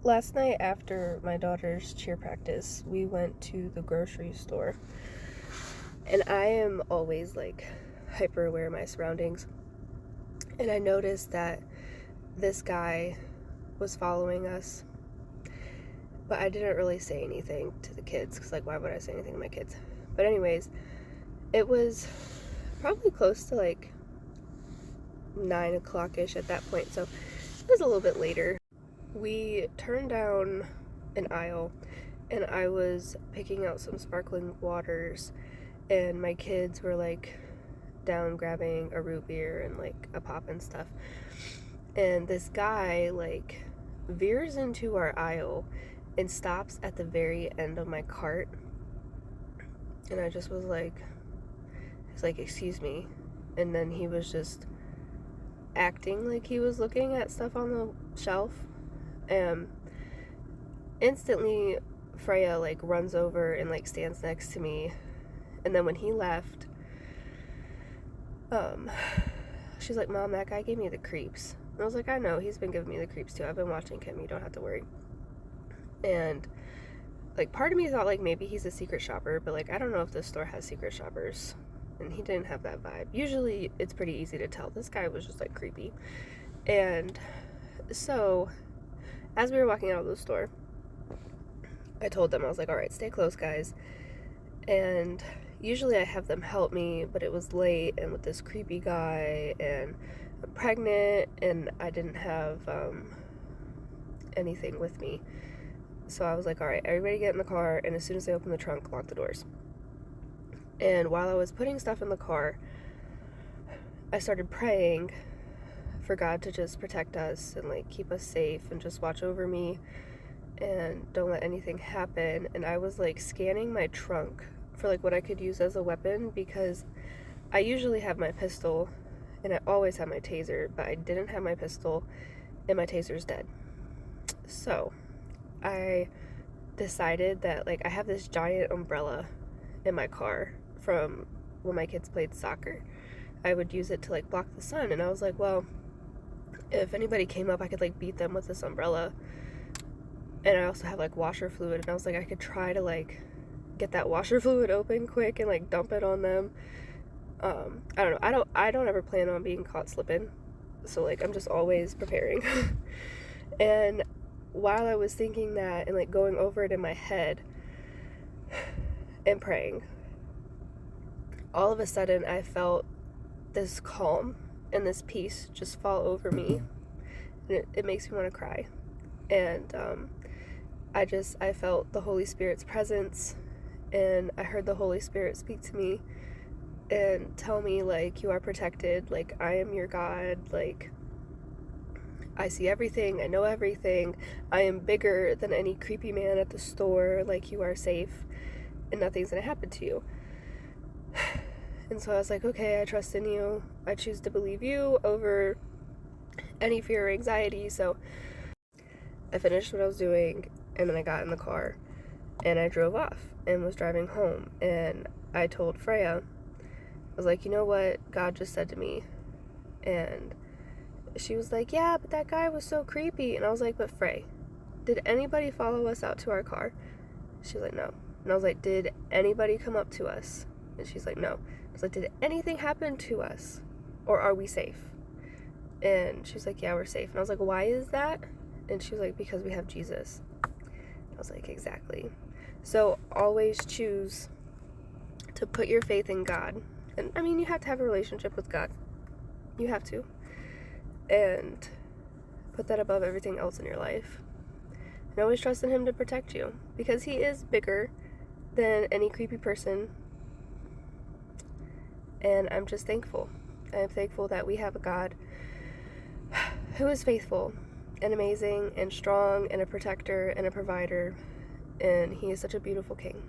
Last night after my daughter's cheer practice, we went to the grocery store. And I am always like hyper aware of my surroundings. And I noticed that this guy was following us. But I didn't really say anything to the kids because, like, why would I say anything to my kids? But anyways, it was probably close to like 9 o'clock-ish at that point. So it was a little bit later. We turned down an aisle and I was picking out some sparkling waters, and my kids were like down grabbing a root beer and like a pop and stuff. And this guy like veers into our aisle and stops at the very end of my cart. And I just was like, he's like, "Excuse me." And then he was just acting like he was looking at stuff on the shelf. Instantly Freya like runs over and like stands next to me. And then when he left, she's like, "Mom, that guy gave me the creeps." And I was like, "I know, he's been giving me the creeps too. I've been watching him, you don't have to worry." And like part of me thought like maybe he's a secret shopper, but like I don't know if this store has secret shoppers, and he didn't have that vibe. Usually it's pretty easy to tell. This guy was just like creepy. And so as we were walking out of the store, I told them, I was like, "All right, stay close, guys." And usually I have them help me, but it was late and with this creepy guy, and I'm pregnant and I didn't have anything with me. So I was like, "All right, everybody get in the car," and as soon as they open the trunk, lock the doors. And while I was putting stuff in the car, I started praying for God to just protect us and like keep us safe and just watch over me and don't let anything happen. And I was like scanning my trunk for like what I could use as a weapon, because I usually have my pistol and I always have my taser, but I didn't have my pistol and my taser's dead. So I decided that like I have this giant umbrella in my car from when my kids played soccer. I would use it to like block the sun, and I was like, well, if anybody came up, I could like beat them with this umbrella. And I also have like washer fluid, and I was like, I could try to like get that washer fluid open quick and like dump it on them. I don't know. I don't ever plan on being caught slipping, so like I'm just always preparing. And while I was thinking that and like going over it in my head and praying, all of a sudden I felt this calm and this peace just fall over me, and it makes me want to cry. And I felt the Holy Spirit's presence, and I heard the Holy Spirit speak to me and tell me like, "You are protected, like I am your God, like I see everything, I know everything, I am bigger than any creepy man at the store, like you are safe and nothing's gonna happen to you." And so I was like, okay, I trust in you. I choose to believe you over any fear or anxiety. So I finished what I was doing, and then I got in the car and I drove off and was driving home. And I told Freya, I was like, "You know what God just said to me?" And she was like, "Yeah, but that guy was so creepy." And I was like, "But Frey, did anybody follow us out to our car?" She was like, "No." And I was like, "Did anybody come up to us?" And she's like, "No." I was like, "Did anything happen to us? Or are we safe?" And she's like, "Yeah, we're safe." And I was like, "Why is that?" And she was like, "Because we have Jesus." I was like, exactly. So always choose to put your faith in God. And I mean, you have to have a relationship with God. You have to. And put that above everything else in your life. And always trust in Him to protect you, because He is bigger than any creepy person. And I'm just thankful. I'm thankful that we have a God who is faithful and amazing and strong and a protector and a provider. And He is such a beautiful King.